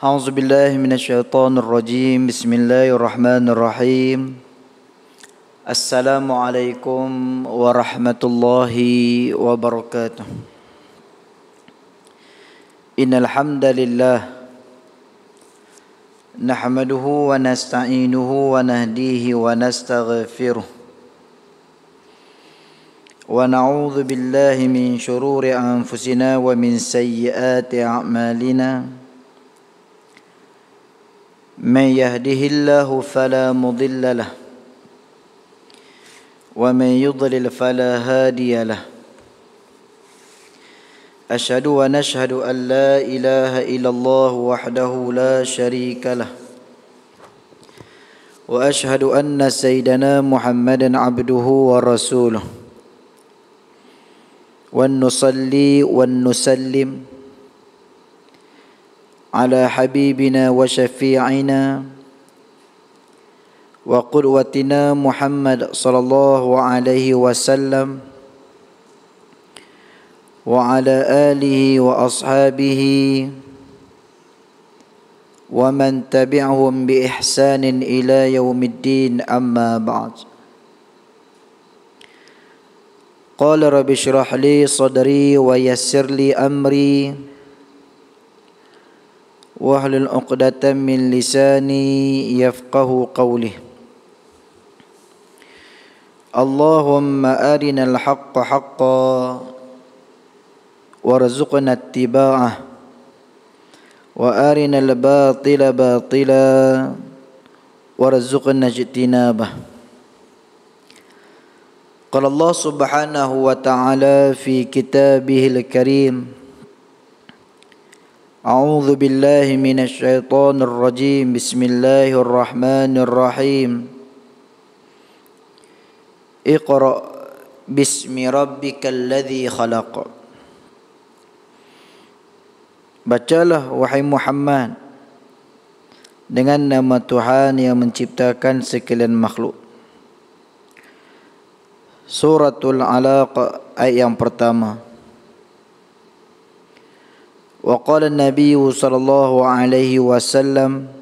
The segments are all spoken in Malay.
أعوذ بالله من الشيطان الرجيم بسم الله الرحمن الرحيم السلام عليكم ورحمة الله وبركاته إن الحمد لله نحمده ونستعينه ونهديه ونستغفره ونعوذ بالله من شرور أنفسنا ومن سيئات أعمالنا من يهده الله فلا مضل له ومن يضلل فلا هادي له أشهد ونشهد أن لا إله إلا الله وحده لا شريك له وأشهد أن سيدنا محمدا عبده ورسوله ونصلي ونسلم على حبيبنا وشفيعنا وقدوتنا محمد صلى الله عليه وسلم وعلى آله وأصحابه ومن تبعهم بإحسان إلى يوم الدين أما بعد قال رب اشرح لي صدري ويسر لي أمري واحلل عقدة من لساني يفقه قولي اللهم أرنا الحق حقا وارزقنا اتباعه وأرنا الباطل باطلا وارزقنا اجتنابه قال الله سبحانه وتعالى في كتابه الكريم أعوذ بالله من الشيطان الرجيم بسم الله الرحمن الرحيم اقرأ باسم ربك الذي خلق Bacalah wahai Muhammad dengan nama Tuhan yang menciptakan sekalian makhluk. Suratul Alaq ayat yang pertama. Wa qala an-nabiy sallallahu alaihi wasallam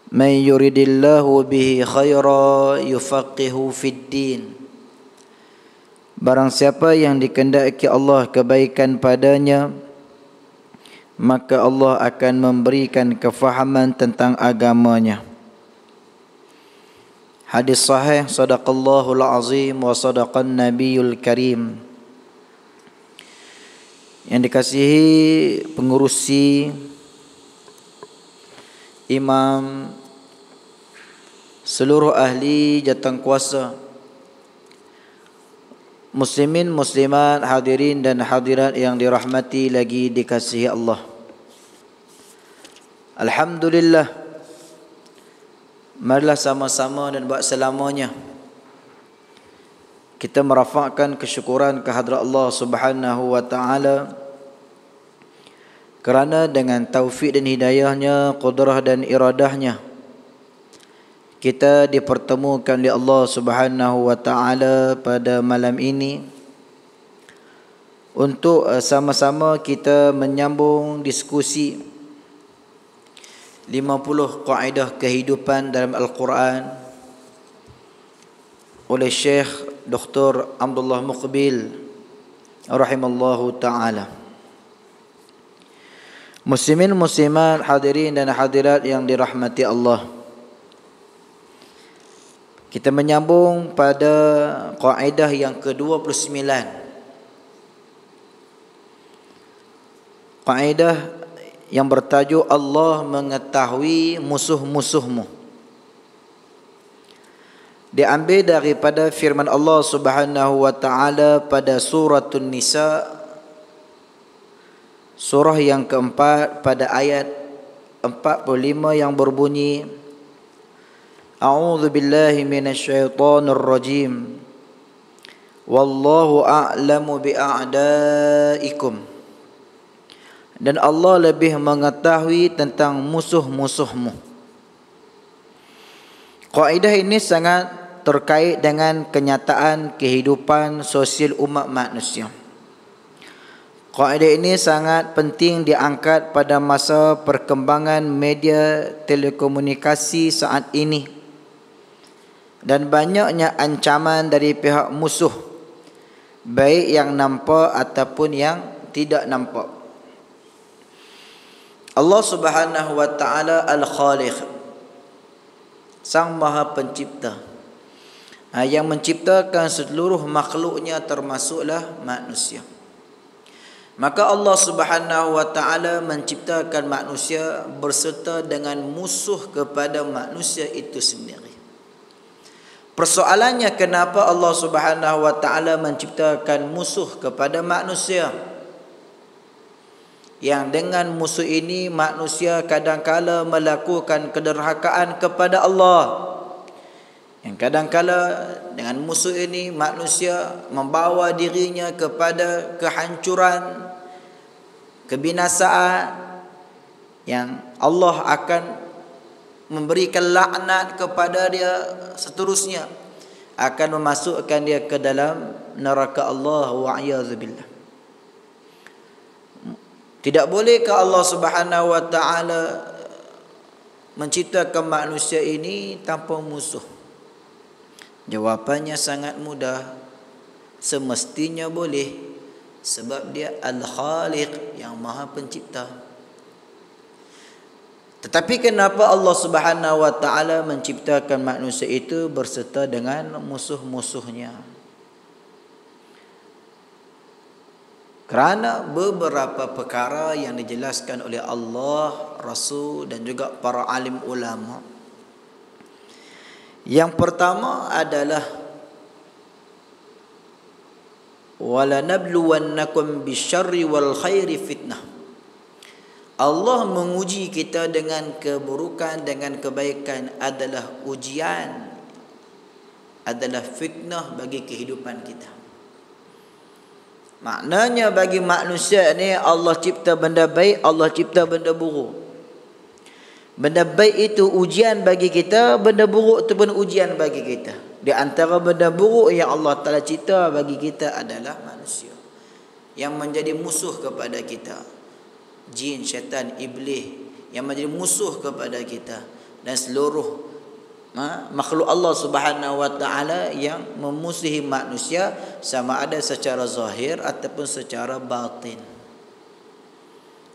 man yuridillahu bihi khaira yufaqihu fid din. Barang siapa yang dikehendaki Allah kebaikan padanya, maka Allah akan memberikan kefahaman tentang agamanya. Hadis sahih, sadaqallahul azim wa sadaqan nabiyul karim. Yang dikasihi pengurusi, imam, seluruh ahli jawatan kuasa, muslimin, muslimat, hadirin dan hadirat yang dirahmati lagi dikasihi Allah. Alhamdulillah, marilah sama-sama dan buat selamanya kita merafakkan kesyukuran kehadrat Allah Subhanahu wa taala kerana dengan taufik dan hidayahnya, qudrah dan iradahnya kita dipertemukan oleh Allah Subhanahu wa taala pada malam ini untuk sama-sama kita menyambung diskusi 50 kaedah kehidupan dalam Al-Quran oleh Syekh Dr. Abdullah Muqbil rahimallahu taala. Muslimin muslimat, hadirin dan hadirat yang dirahmati Allah, kita menyambung pada kaedah yang ke-29. Kaedah yang bertajuk Allah mengetahui musuh-musuhmu. Diambil daripada firman Allah Subhanahu wa taala pada suratul Nisa, surah yang keempat, pada ayat 45 yang berbunyi A'udzu billahi minasyaitonir rajim. Wallahu a'lamu bi'a'daikum. Dan Allah lebih mengetahui tentang musuh-musuhmu. Kaedah ini sangat terkait dengan kenyataan kehidupan sosial umat manusia. Kaedah ini sangat penting diangkat pada masa perkembangan media telekomunikasi saat ini dan banyaknya ancaman dari pihak musuh, baik yang nampak ataupun yang tidak nampak. Allah Subhanahu wa taala Al-Khaliq, Sang Maha Pencipta, yang menciptakan seluruh makhluknya termasuklah manusia. Maka Allah Subhanahu wa taala menciptakan manusia berserta dengan musuh kepada manusia itu sendiri. Persoalannya, kenapa Allah Subhanahu wa taala menciptakan musuh kepada manusia? Yang dengan musuh ini manusia kadangkala melakukan kederhakaan kepada Allah. Yang kadangkala dengan musuh ini manusia membawa dirinya kepada kehancuran, kebinasaan, yang Allah akan memberikan laknat kepada dia, seterusnya akan memasukkan dia ke dalam neraka Allah wa'iyadzubillah. Tidak bolehkah Allah Subhanahu wa taala menciptakan manusia ini tanpa musuh? Jawapannya sangat mudah. Semestinya boleh, sebab dia Al-Khaliq, yang Maha Pencipta. Tetapi kenapa Allah Subhanahu wa taala menciptakan manusia itu berserta dengan musuh-musuhnya? Kerana beberapa perkara yang dijelaskan oleh Allah, Rasul dan juga para alim ulama. Yang pertama adalah walanabluwannakum bisyarri wal khairi fitnah. Allah menguji kita dengan keburukan, dengan kebaikan adalah ujian, adalah fitnah bagi kehidupan kita. Maknanya bagi manusia ni Allah cipta benda baik, Allah cipta benda buruk. Benda baik itu ujian bagi kita, benda buruk itu pun ujian bagi kita. Di antara benda buruk yang Allah Ta'ala cipta bagi kita adalah manusia, yang menjadi musuh kepada kita. Jin, syaitan, iblis yang menjadi musuh kepada kita, dan seluruh makhluk Allah Subhanahu wa taala yang memusuhi manusia, sama ada secara zahir ataupun secara batin,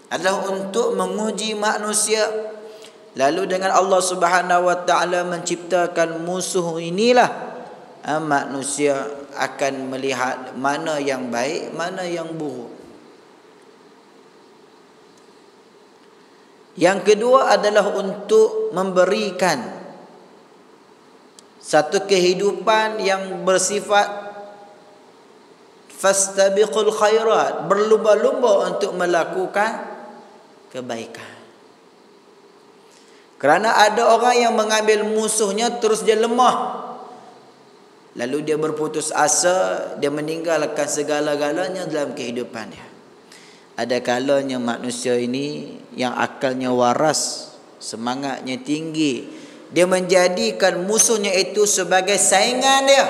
adalah untuk menguji manusia. Lalu dengan Allah Subhanahu wa taala menciptakan musuh inilah, manusia akan melihat mana yang baik, mana yang buruk. Yang kedua adalah untuk memberikan satu kehidupan yang bersifat fastabiqul khairat, berlumba-lumba untuk melakukan kebaikan. Kerana ada orang yang mengambil musuhnya terus dia lemah, lalu dia berputus asa, dia meninggalkan segala-galanya dalam kehidupannya. Ada kalanya manusia ini yang akalnya waras, semangatnya tinggi, dia menjadikan musuhnya itu sebagai saingan dia,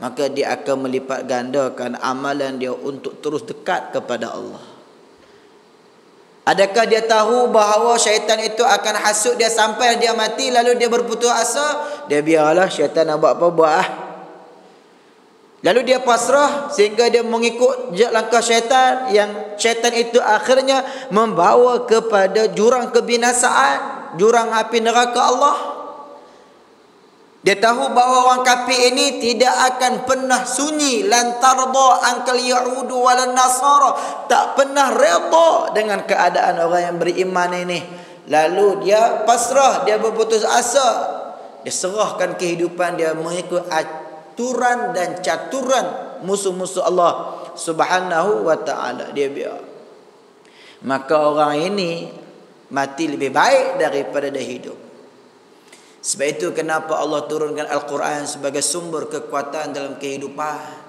maka dia akan melipat gandakan amalan dia untuk terus dekat kepada Allah. Adakah dia tahu bahawa syaitan itu akan hasut dia sampai dia mati, lalu dia berputus asa? Dia biarlah syaitan nak buat apa, buat . Lalu dia pasrah sehingga dia mengikut jejak langkah syaitan, yang syaitan itu akhirnya membawa kepada jurang kebinasaan, jurang api neraka Allah. Dia tahu bahawa orang kafir ini tidak akan pernah sunyi. Lan tarda ankal yahudu walan nasara, tak pernah redha dengan keadaan orang yang beriman ini. Lalu dia pasrah, dia berputus asa, dia serahkan kehidupan dia mengikut aturan dan caturan musuh-musuh Allah Subhanahu wa taala. Dia biar. Maka orang ini mati lebih baik daripada dia hidup. Sebab itu kenapa Allah turunkan Al-Quran sebagai sumber kekuatan dalam kehidupan.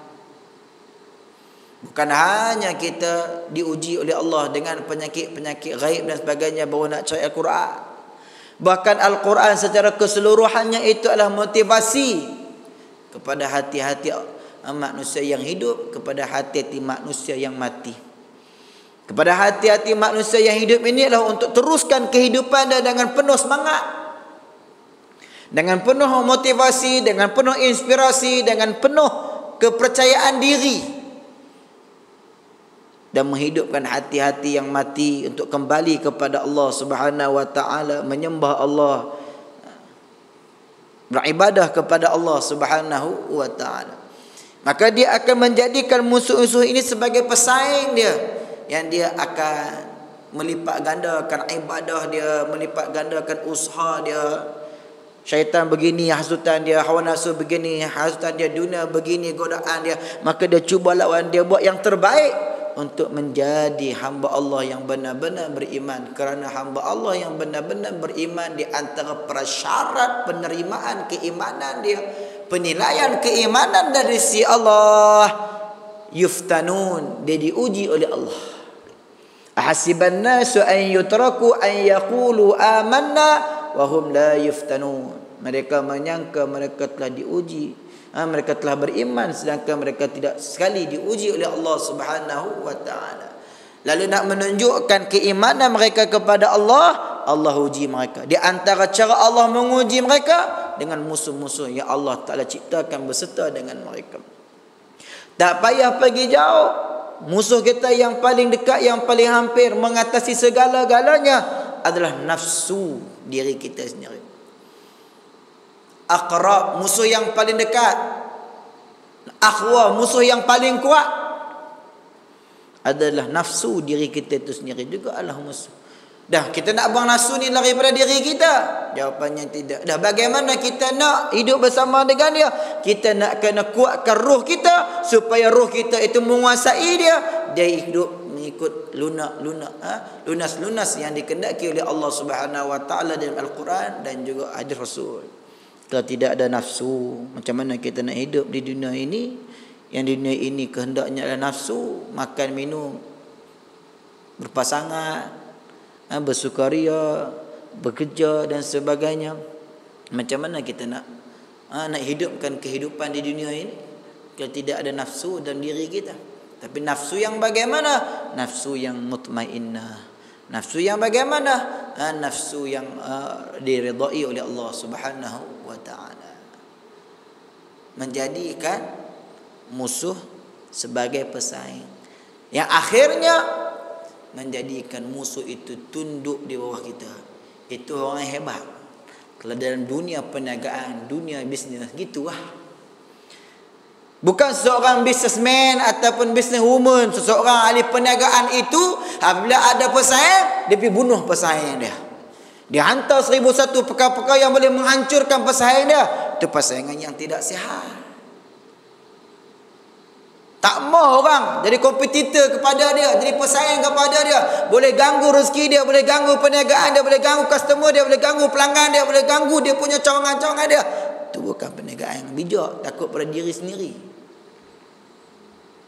Bukan hanya kita diuji oleh Allah dengan penyakit-penyakit ghaib dan sebagainya baru nak cari Al-Quran. Bahkan Al-Quran secara keseluruhannya itu adalah motivasi kepada hati-hati manusia yang hidup, kepada hati-hati manusia yang mati. kepada hati-hati manusia yang hidup ini adalah untuk teruskan kehidupan dia dengan penuh semangat, dengan penuh motivasi, dengan penuh inspirasi, dengan penuh kepercayaan diri, dan menghidupkan hati-hati yang mati untuk kembali kepada Allah Subhanahu wa taala, menyembah Allah, beribadah kepada Allah Subhanahu wa taala. Maka dia akan menjadikan musuh-musuh ini sebagai pesaing dia, yang dia akan melipat gandakan ibadah dia, melipat gandakan usaha dia. Syaitan begini hasutan dia, hawa nafsu begini hasutan dia, dunia begini godaan dia, maka dia cuba lawan, dia buat yang terbaik untuk menjadi hamba Allah yang benar-benar beriman. Kerana hamba Allah yang benar-benar beriman, di antara prasyarat penerimaan keimanan dia, penilaian keimanan dari si Allah, yuftanun, dia diuji oleh Allah. Ahasiban nasu an yutraku an yaqulu amanna wa hum la yuftanun. Mereka menyangka mereka telah diuji, mereka telah beriman, sedangkan mereka tidak sekali diuji oleh Allah Subhanahu wa taala. Lalu nak menunjukkan keimanan mereka kepada Allah, Allah uji mereka. Di antara cara Allah menguji mereka dengan musuh-musuh yang Allah Taala ciptakan beserta dengan mereka. Tak payah pergi jauh, musuh kita yang paling dekat, yang paling hampir mengatasi segala-galanya adalah nafsu diri kita sendiri. Aqrab, musuh yang paling dekat. Akhwa, musuh yang paling kuat adalah nafsu diri kita itu sendiri juga adalah musuh. Dah, kita nak buang nafsu ni daripada diri kita? Jawapannya tidak. Dah, bagaimana kita nak hidup bersama dengan dia? Kita nak kena kuatkan roh kita supaya roh kita itu menguasai dia. Dia hidup mengikut lunas-lunas yang dikehendaki oleh Allah Subhanahu wa taala dalam Al-Quran dan juga hadis Rasul. Kalau tidak ada nafsu, macam mana kita nak hidup di dunia ini? Yang dunia ini kehendaknya adalah nafsu, makan minum, berpasangan, bersukaria, bekerja dan sebagainya. Macam mana kita nak hidupkan kehidupan di dunia ini kalau tidak ada nafsu dalam diri kita? Tapi nafsu yang bagaimana? Nafsu yang mutmainnah. Nafsu yang bagaimana? Nafsu yang diridai oleh Allah Subhanahu wa taala. Menjadikan musuh sebagai pesaing, yang akhirnya menjadikan musuh itu tunduk di bawah kita. Itu orang yang hebat. Kalau dalam dunia perniagaan, dunia bisnes, gitulah. Bukan seorang businessman ataupun businesswoman, seseorang ahli perniagaan itu apabila ada pesaing, dia pergi bunuh pesaing dia. Dia hantar 1001 perkara-perkara yang boleh menghancurkan pesaing dia. Itu persaingan yang tidak sihat. Tak mau orang jadi kompetitor kepada dia, jadi pesaing kepada dia. Boleh ganggu rezeki dia, boleh ganggu perniagaan dia, boleh ganggu customer dia, boleh ganggu pelanggan dia, boleh ganggu dia punya cawangan-cawangan dia. Itu bukan perniagaan yang bijak, takut pada diri sendiri.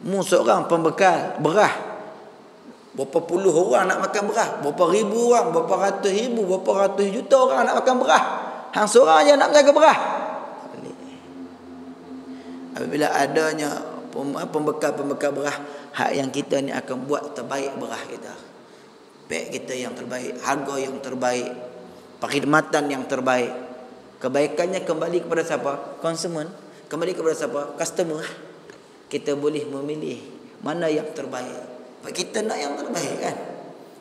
Seorang pembekal beras, berapa puluh orang nak makan beras, berapa ribu orang, berapa ratus ribu, berapa ratus juta orang nak makan beras. Hang seorang je nak menjaga beras. Apabila adanya pembekal-pembekal beras, hak yang kita ni akan buat terbaik beras kita. Pek kita yang terbaik, harga yang terbaik, perkhidmatan yang terbaik. Kebaikannya kembali kepada siapa? Konsumen. Kembali kepada siapa? Customer. Kita boleh memilih mana yang terbaik. Kita nak yang terbaik kan.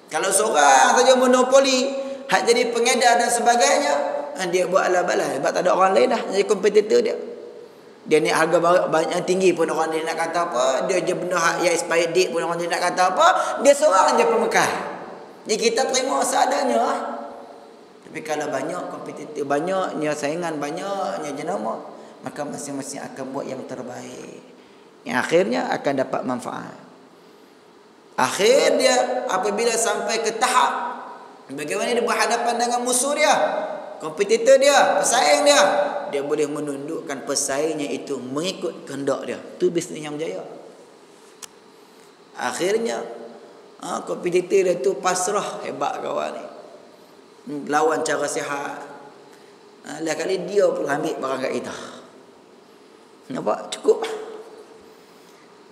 Kalau seorang saja monopoli, hak jadi pengedar dan sebagainya, dia buat ala-bala, sebab tak ada orang lain dah jadi kompetitor dia. Dia ni harga banyak tinggi pun orang dia nak kata apa, dia je benda hak yang expired date pun orang dia nak kata apa, dia seorang je pemekal. Jadi kita terima seadanya lah. Tapi kalau banyak kompetitor, banyaknya saingan, banyaknya jenama, maka masing-masing akan buat yang terbaik, yang akhirnya akan dapat manfaat. Akhir dia apabila sampai ke tahap bagaimana dia berhadapan dengan musuh dia, kompetitor dia, pesaing dia, dia boleh menundukkan pesaingnya itu mengikut kehendak dia. Itu bisnes yang berjaya. Akhirnya kompetitor dia tu pasrah, hebat kawan ni, lawan cara sihat. Lain kali dia pun ambil barang kat kita. Nampak? Cukup.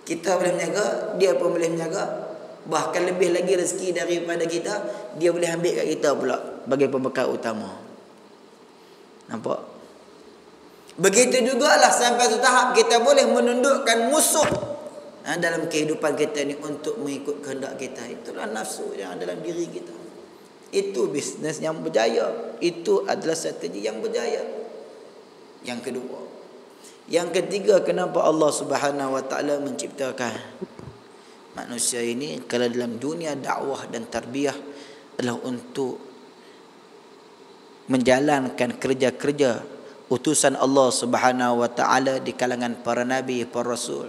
Kita boleh menjaga, dia pun boleh menjaga. Bahkan lebih lagi rezeki daripada kita, dia boleh ambil kat kita pula bagi pembekal utama. Nampak? Begitu jugalah sampai satu tahap kita boleh menundukkan musuh dalam kehidupan kita ni untuk mengikut kehendak kita. Itulah nafsu yang ada dalam diri kita. Itu bisnes yang berjaya. Itu adalah strategi yang berjaya. Yang kedua. Yang ketiga, kenapa Allah Subhanahu Wa Taala menciptakan manusia ini? Kalau dalam dunia dakwah dan tarbiyah adalah untuk menjalankan kerja-kerja utusan Allah Subhanahu Wa Taala di kalangan para nabi, para rasul.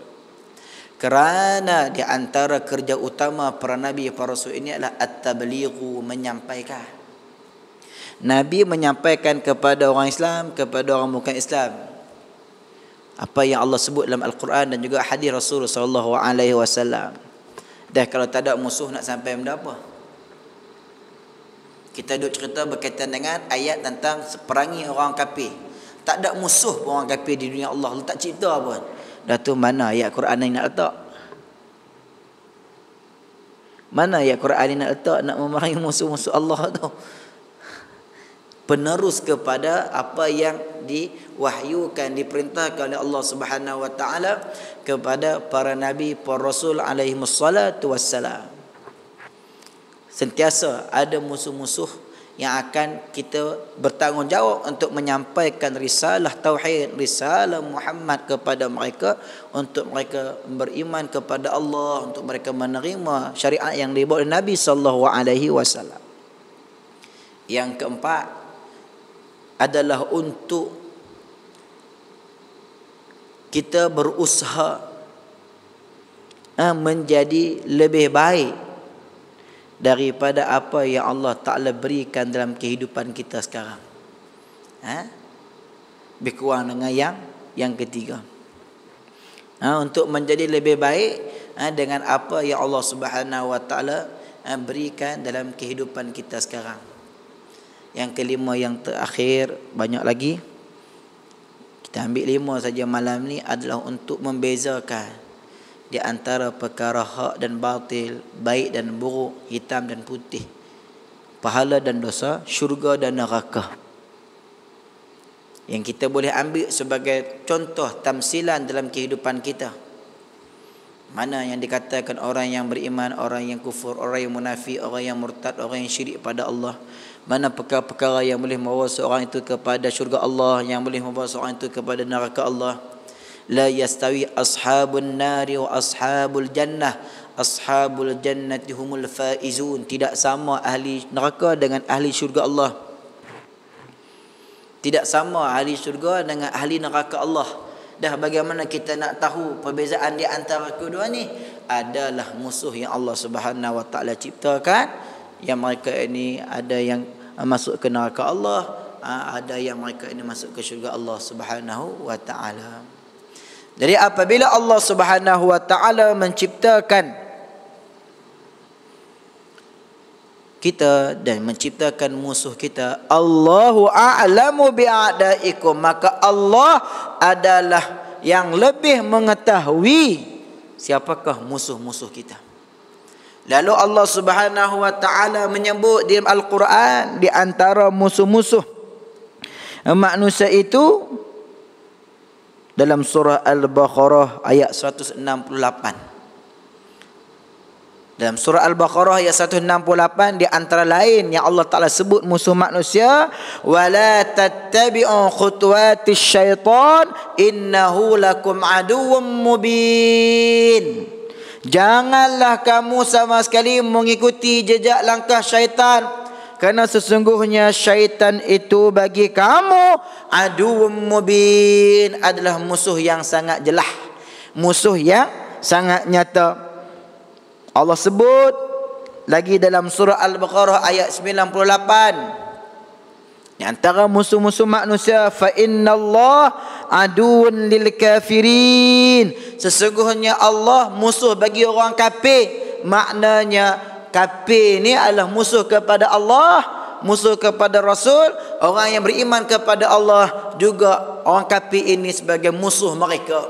Kerana di antara kerja utama para nabi, para rasul ini adalah at-tablighu, menyampaikan. Nabi menyampaikan kepada orang Islam, kepada orang bukan Islam, apa yang Allah sebut dalam Al-Quran dan juga hadis Rasulullah sallallahu alaihi wasallam. Dah kalau tak ada musuh nak sampai benda apa? Kita duk cerita berkaitan dengan ayat tentang perangi orang kafir. Tak ada musuh orang kafir di dunia Allah. Allah tak cipta pun. Dah tu mana ayat Quran ni nak letak? Mana ayat Quran ni nak letak nak memerangi musuh-musuh Allah tu? Penerus kepada apa yang diwahyukan, diperintahkan oleh Allah Subhanahu Wa Taala kepada para nabi, para rasul alaihi wassalatu wassalam. Sentiasa ada musuh-musuh yang akan kita bertanggungjawab untuk menyampaikan risalah tauhid, risalah Muhammad kepada mereka, untuk mereka beriman kepada Allah, untuk mereka menerima syariat yang dibawa oleh Nabi sallallahu alaihi wasallam. Yang keempat adalah untuk kita berusaha menjadi lebih baik daripada apa yang Allah Ta'ala berikan dalam kehidupan kita sekarang. Lebih kurang dengan yang ketiga. Untuk menjadi lebih baik dengan apa yang Allah Subhanahu Wa Ta'ala berikan dalam kehidupan kita sekarang. Yang kelima, yang terakhir, banyak lagi. Kita ambil 5 saja malam ni, adalah untuk membezakan di antara perkara hak dan batil, baik dan buruk, hitam dan putih, pahala dan dosa, syurga dan neraka. Yang kita boleh ambil sebagai contoh tamsilan dalam kehidupan kita. Mana yang dikatakan orang yang beriman, orang yang kufur, orang yang munafik, orang yang murtad, orang yang syirik pada Allah. Mana perkara-perkara yang boleh membawa seorang itu kepada syurga Allah, yang boleh membawa seorang itu kepada neraka Allah. La yastawi ashabun nari wa ashabul jannah. Ashabul jannati humul faizun. Tidak sama ahli neraka dengan ahli syurga Allah. Tidak sama ahli syurga dengan ahli neraka Allah. Dah bagaimana kita nak tahu perbezaan di antara kedua ni? Adalah musuh yang Allah Subhanahu Wa Taala ciptakan. Yang mereka ini ada yang masuk ke neraka Allah, ada yang mereka ini masuk ke syurga Allah Subhanahu Wa Taala. Jadi apabila Allah Subhanahu Wa Taala menciptakan kita dan menciptakan musuh kita, Allahu a'lamu bi'adaikum, maka Allah adalah yang lebih mengetahui siapakah musuh-musuh kita. Lalu Allah Subhanahu Wa Taala menyebut di Al-Quran di antara musuh-musuh manusia itu dalam surah Al-Baqarah ayat 168. Dalam surah Al-Baqarah ayat 168 di antara lain yang Allah Taala sebut musuh manusia, wala tattabi'u khutuwatis syaitan innahu lakum aduwwum mubin. Janganlah kamu sama sekali mengikuti jejak langkah syaitan, kerana sesungguhnya syaitan itu bagi kamu aduwwum mubin, adalah musuh yang sangat jelas, musuh yang sangat nyata. Allah sebut lagi dalam surah Al-Baqarah ayat 98, di antara musuh-musuh manusia, fa innallaha aduwwun lil kafirin, sesungguhnya Allah musuh bagi orang kafir. Maknanya kafir ni adalah musuh kepada Allah, musuh kepada Rasul. Orang yang beriman kepada Allah juga, orang kafir ini sebagai musuh mereka.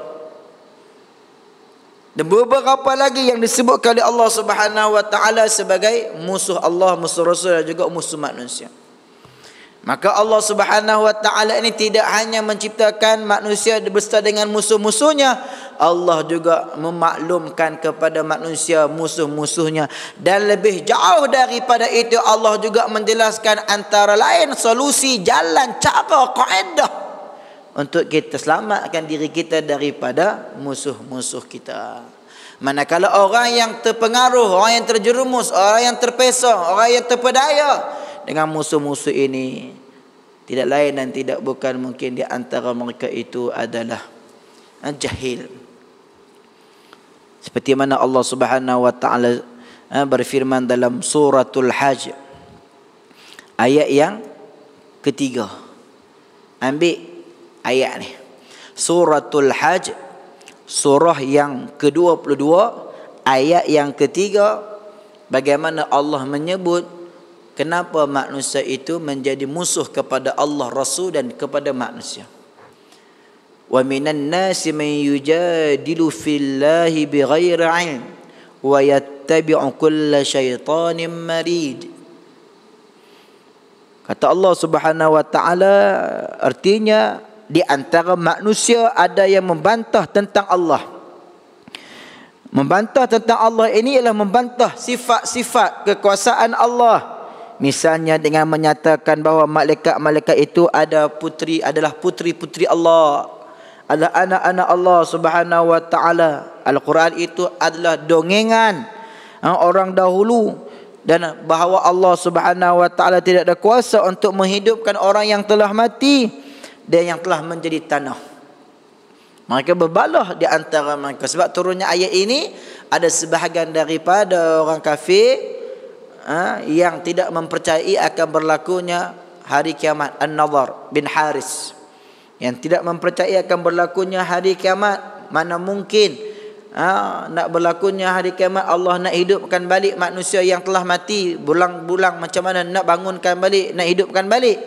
Dan beberapa lagi yang disebutkan oleh Allah Subhanahu wa taala sebagai musuh Allah, musuh Rasul dan juga musuh manusia. Maka Allah Subhanahu wa taala ini tidak hanya menciptakan manusia beserta dengan musuh-musuhnya, Allah juga memaklumkan kepada manusia musuh-musuhnya, dan lebih jauh daripada itu Allah juga menjelaskan antara lain solusi, jalan, cara, kaedah untuk kita selamatkan diri kita daripada musuh-musuh kita. Manakala orang yang terpengaruh, orang yang terjerumus, orang yang terpesong, orang yang terpedaya dengan musuh-musuh ini, tidak lain dan tidak bukan mungkin di antara mereka itu adalah jahil. Seperti mana Allah Subhanahu wa taala berfirman dalam suratul Hajj ayat yang ketiga. Ambil ayat ni. Suratul Hajj, surah yang ke-22, ayat yang ketiga, bagaimana Allah menyebut kenapa manusia itu menjadi musuh kepada Allah, Rasul dan kepada manusia. Wa minan nasi man yujadilu fillahi bighairi 'ilm wa yattabi'u kulla syaitanin marid. Kata Allah Subhanahu wa taala, artinya di antara manusia ada yang membantah tentang Allah. Membantah tentang Allah ini ialah membantah sifat-sifat kekuasaan Allah. Misalnya dengan menyatakan bahawa malaikat-malaikat itu adalah putri-putri Allah, adalah anak-anak Allah Subhanahu wa taala. Al-Quran itu adalah dongengan orang dahulu, dan bahawa Allah Subhanahu wa taala tidak ada kuasa untuk menghidupkan orang yang telah mati dan yang telah menjadi tanah. Mereka berbalah di antara mereka. Sebab turunnya ayat ini, ada sebahagian daripada orang kafir yang tidak mempercayai akan berlakunya hari kiamat. An-Nadhr bin Haris, yang tidak mempercayai akan berlakunya hari kiamat. Mana mungkin nak berlakunya hari kiamat, Allah nak hidupkan balik manusia yang telah mati bulang-bulang, macam mana nak bangunkan balik, nak hidupkan balik.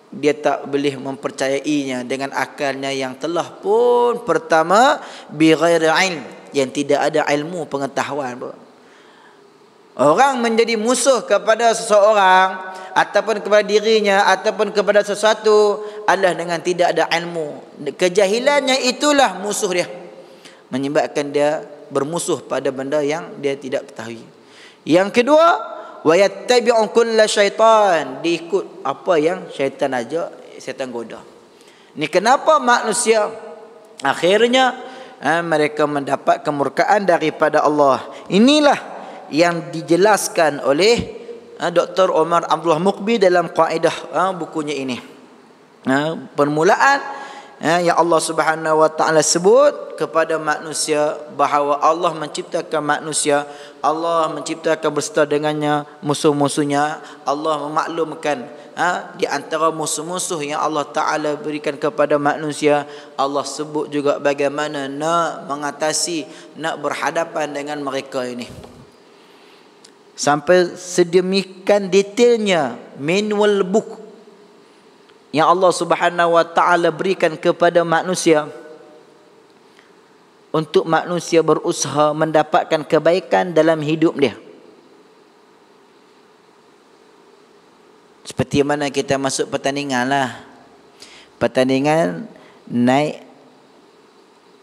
Dia tak boleh mempercayainya dengan akalnya yang telah pun pertama bighairi ilm, yang tidak ada ilmu pengetahuan. Orang menjadi musuh kepada seseorang ataupun kepada dirinya ataupun kepada sesuatu adalah dengan tidak ada ilmu. Kejahilannya itulah musuh dia, menyebabkan dia bermusuh pada benda yang dia tidak ketahui. Yang kedua, wa yattabi'u kulla syaitan, diikut apa yang syaitan ajak, syaitan goda. Ni kenapa manusia akhirnya mereka mendapat kemurkaan daripada Allah. Inilah yang dijelaskan oleh Dr. Omar Abdullah Muqbi dalam kaedah bukunya ini. Permulaan yang Allah Subhanahu wa taala sebut kepada manusia bahawa Allah menciptakan manusia, Allah menciptakan beserta dengannya musuh-musuhnya. Allah memaklumkan di antara musuh-musuh yang Allah Taala berikan kepada manusia, Allah sebut juga bagaimana nak mengatasi, nak berhadapan dengan mereka ini. Sampai sedemikian detailnya manual book yang Allah Subhanahu wa taala berikan kepada manusia untuk manusia berusaha mendapatkan kebaikan dalam hidup dia. Seperti mana kita masuk pertandingan lah. Pertandingan naik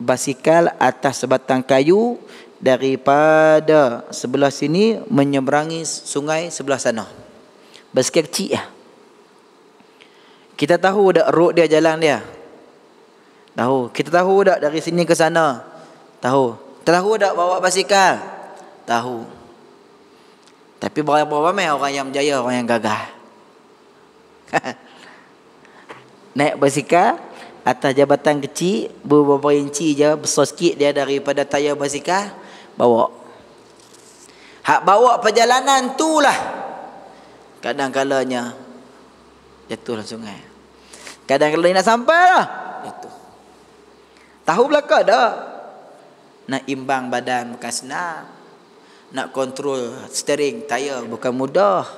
basikal atas sebatang kayu daripada sebelah sini menyeberangi sungai sebelah sana. Basikal kecil lah. Kita tahu tak road dia, jalan dia? Tahu. Kita tahu tak dari sini ke sana? Tahu. Tahu tak bawa basikal? Tahu. Tapi berapa ramai orang yang berjaya, orang yang gagal. Naik basikal atas jabatan kecil, beberapa inci je, besar sikit dia daripada tayar basikal, bawa. Hak bawa perjalanan tu lah kadang-kalanya jatuh dalam sungai. Kadang-kadang nak sampai lah jatuh. Tahu belakang dah. Nak imbang badan bukan senang. Nak kontrol steering tayar bukan mudah.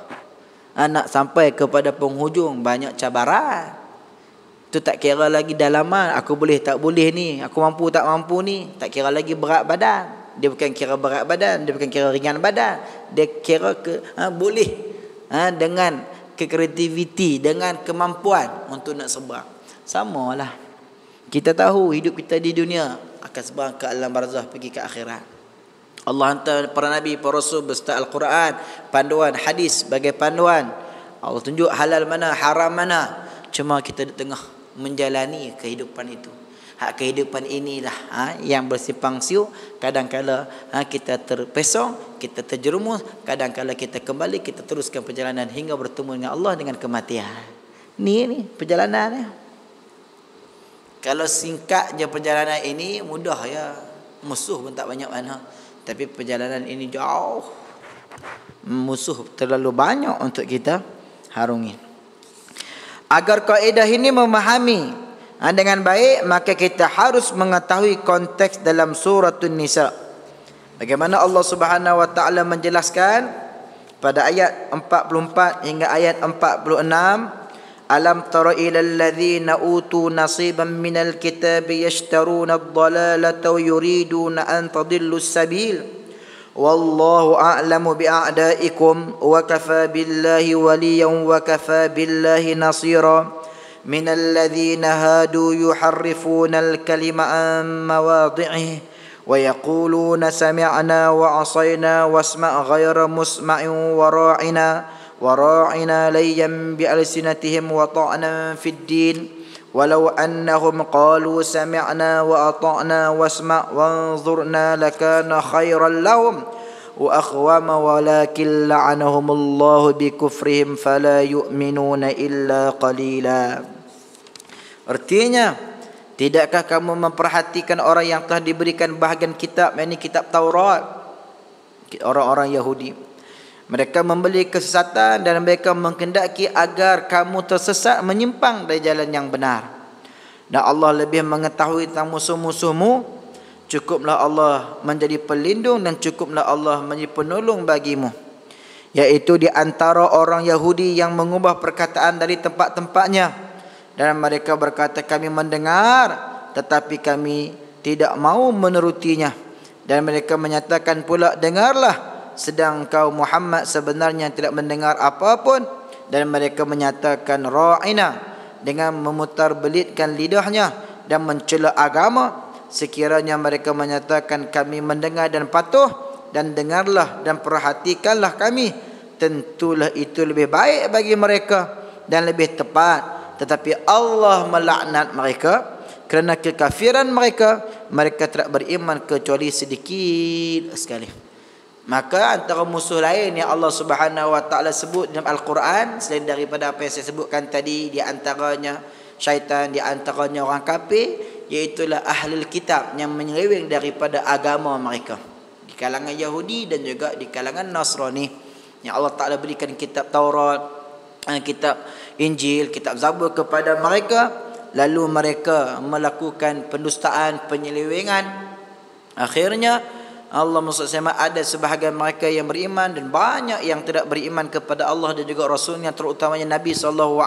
Nak sampai kepada penghujung banyak cabaran. Itu tak kira lagi dalaman, aku boleh tak boleh ni, aku mampu tak mampu ni. Tak kira lagi berat badan. Dia bukan kira berat badan, dia bukan kira ringan badan. Dia kira boleh dengan kreativiti, dengan kemampuan untuk nak seberang. Samalah. Kita tahu hidup kita di dunia akan seberang ke alam barzah, pergi ke akhirat. Allah hantar para nabi, para rasul beserta Al-Quran, panduan hadis sebagai panduan. Allah tunjuk halal mana, haram mana. Cuma kita di tengah menjalani kehidupan itu. Hak kehidupan inilah yang bersimpang siur. Kadang-kala kita terpesong, kita terjerumus. Kadang-kala kita kembali, kita teruskan perjalanan hingga bertemu dengan Allah dengan kematian. Ni perjalanan. Kalau singkat je perjalanan ini, mudah ya. Musuh pun tak banyak mana. Tapi perjalanan ini jauh. Musuh terlalu banyak untuk kita harungi. Agar kaedah ini memahami dengan baik, maka kita harus mengetahui konteks dalam suratul Nisa. Bagaimana Allah Subhanahu wa taala menjelaskan pada ayat 44 hingga ayat 46, alam tara ilal ladzina utu nasiban minal kitabi yashtaruna ad-dalalata wa yuriduna an tadillu as-sabil. Wallahu a'lamu bi'a'daikum wa kafa billahi waliyan wa kafa billahi nasira. Minal ladzina hadu yuharrifuna al-kalima an mawadhi'ihi wa yaquluna sami'na wa 'asayna wasma' ghayra musma'in wa ra'ina layyan bi alsinatihim wa ta'nan fid din. Walau annahum qalu sami'na wa ata'na wasma' wanzurna lakana khairan lahum wa akhwama walakin la'anahumullahu bikufrihim fala yu'minuna illa qalila. Artinya, tidakkah kamu memperhatikan orang yang telah diberikan bahagian kitab, yakni kitab Taurat, orang-orang Yahudi. Mereka membeli kesesatan dan mereka menghendaki agar kamu tersesat menyimpang dari jalan yang benar. Dan Allah lebih mengetahui tentang musuh-musuhmu. Cukuplah Allah menjadi pelindung dan cukuplah Allah menjadi penolong bagimu. Yaitu di antara orang Yahudi yang mengubah perkataan dari tempat-tempatnya. Dan mereka berkata, kami mendengar tetapi kami tidak mau menurutinya. Dan mereka menyatakan pula, dengarlah, sedang kaum Muhammad sebenarnya tidak mendengar apapun. Dan mereka menyatakan ra'ina, dengan memutarbelitkan lidahnya dan mencela agama. Sekiranya mereka menyatakan kami mendengar dan patuh, dan dengarlah dan perhatikanlah kami, tentulah itu lebih baik bagi mereka dan lebih tepat. Tetapi Allah melaknat mereka kerana kekafiran mereka. Mereka tidak beriman kecuali sedikit sekali. Maka antara musuh lain yang Allah Subhanahu wa taala sebut dalam Al-Quran, selain daripada apa yang saya sebutkan tadi, di antaranya syaitan, di antaranya orang kafir, iaitulah ahlul kitab yang menyeleweng daripada agama mereka, di kalangan Yahudi dan juga di kalangan Nasrani, yang Allah Taala berikan kitab Taurat, kitab Injil, kitab Zabur kepada mereka, lalu mereka melakukan pendustaan, penyelewengan. Akhirnya Allah SWT, ada sebahagian mereka yang beriman dan banyak yang tidak beriman kepada Allah dan juga Rasulnya, terutamanya Nabi SAW.